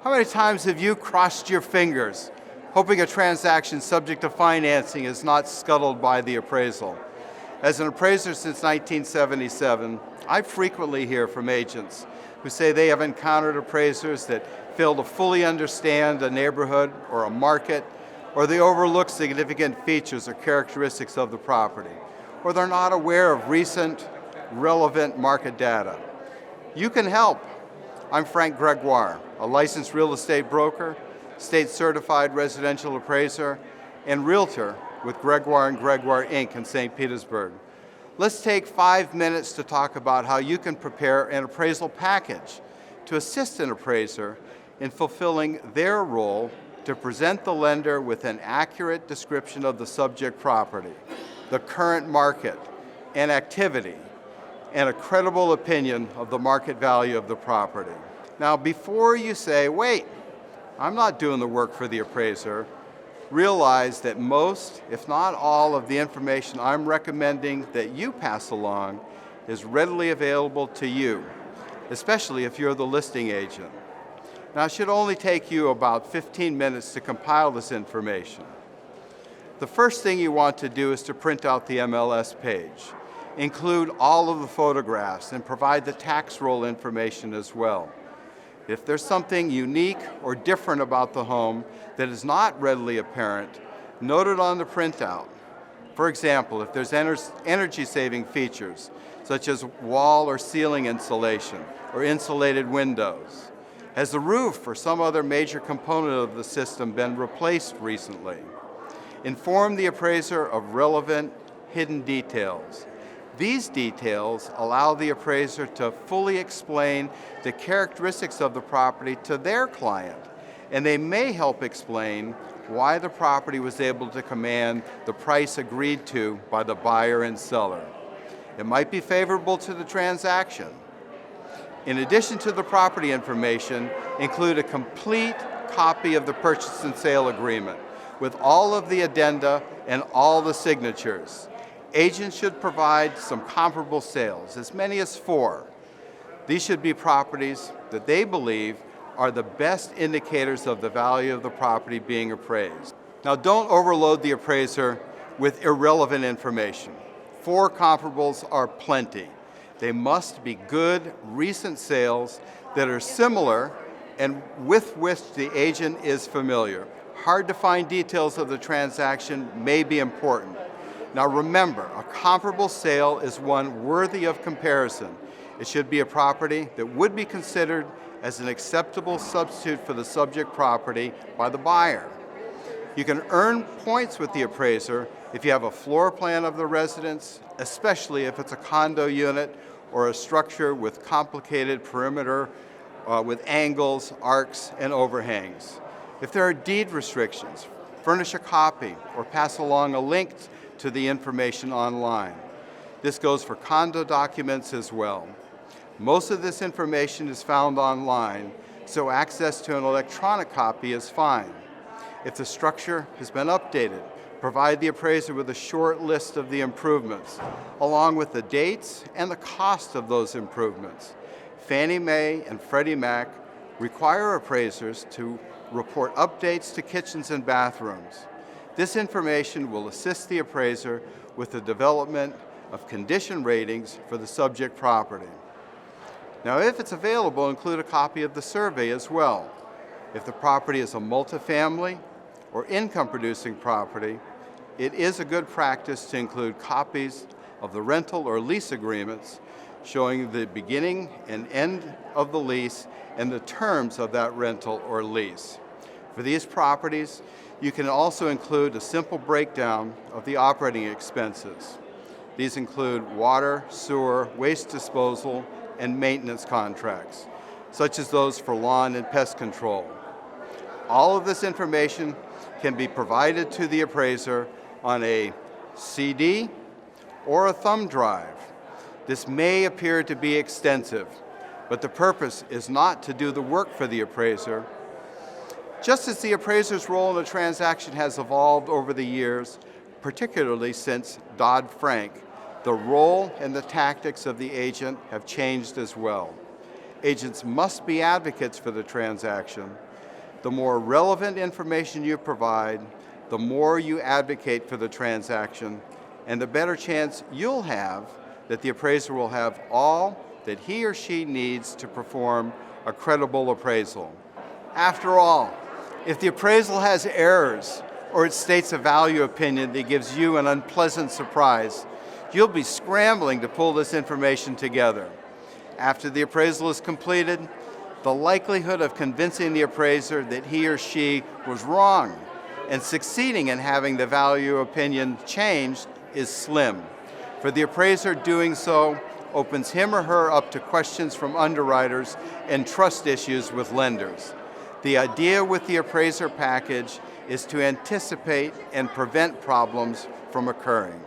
How many times have you crossed your fingers, hoping a transaction subject to financing is not scuttled by the appraisal? As an appraiser since 1977, I frequently hear from agents who say they have encountered appraisers that fail to fully understand a neighborhood or a market, or they overlook significant features or characteristics of the property, or they're not aware of recent, relevant market data. You can help. I'm Frank Gregoire, a licensed real estate broker, state-certified residential appraiser, and realtor with Gregoire & Gregoire, Inc. in St. Petersburg. Let's take 5 minutes to talk about how you can prepare an appraisal package to assist an appraiser in fulfilling their role to present the lender with an accurate description of the subject property, the current market and activity, and a credible opinion of the market value of the property. Now, before you say, wait, I'm not doing the work for the appraiser, realize that most, if not all, of the information I'm recommending that you pass along is readily available to you, especially if you're the listing agent. Now, it should only take you about 15 minutes to compile this information. The first thing you want to do is to print out the MLS page. Include all of the photographs and provide the tax roll information as well. If there's something unique or different about the home that is not readily apparent, note it on the printout. For example, if there's energy-saving features, such as wall or ceiling insulation or insulated windows. Has the roof or some other major component of the system been replaced recently? Inform the appraiser of relevant hidden details. These details allow the appraiser to fully explain the characteristics of the property to their client, and they may help explain why the property was able to command the price agreed to by the buyer and seller. It might be favorable to the transaction. In addition to the property information, include a complete copy of the purchase and sale agreement with all of the addenda and all the signatures. Agents should provide some comparable sales, as many as 4. These should be properties that they believe are the best indicators of the value of the property being appraised. Now, don't overload the appraiser with irrelevant information. 4 comparables are plenty. They must be good, recent sales that are similar and with which the agent is familiar. Hard to find details of the transaction may be important. Now remember, a comparable sale is one worthy of comparison. It should be a property that would be considered as an acceptable substitute for the subject property by the buyer. You can earn points with the appraiser if you have a floor plan of the residence, especially if it's a condo unit or a structure with complicated perimeter with angles, arcs, and overhangs. If there are deed restrictions, furnish a copy or pass along a link to the information online. This goes for condo documents as well. Most of this information is found online, so access to an electronic copy is fine. If the structure has been updated, provide the appraiser with a short list of the improvements, along with the dates and the cost of those improvements. Fannie Mae and Freddie Mac require appraisers to report updates to kitchens and bathrooms. This information will assist the appraiser with the development of condition ratings for the subject property. Now, if it's available, include a copy of the survey as well. If the property is a multifamily or income-producing property, it is a good practice to include copies of the rental or lease agreements showing the beginning and end of the lease and the terms of that rental or lease. For these properties, you can also include a simple breakdown of the operating expenses. These include water, sewer, waste disposal, and maintenance contracts, such as those for lawn and pest control. All of this information can be provided to the appraiser on a CD or a thumb drive. This may appear to be extensive, but the purpose is not to do the work for the appraiser. Just as the appraiser's role in a transaction has evolved over the years, particularly since Dodd-Frank, the role and the tactics of the agent have changed as well. Agents must be advocates for the transaction, The more relevant information you provide, the more you advocate for the transaction, and the better chance you'll have that the appraiser will have all that he or she needs to perform a credible appraisal. After all, if the appraisal has errors or it states a value opinion that gives you an unpleasant surprise, you'll be scrambling to pull this information together. After the appraisal is completed, the likelihood of convincing the appraiser that he or she was wrong and succeeding in having the value opinion changed is slim. For the appraiser, doing so opens him or her up to questions from underwriters and trust issues with lenders. The idea with the appraiser package is to anticipate and prevent problems from occurring.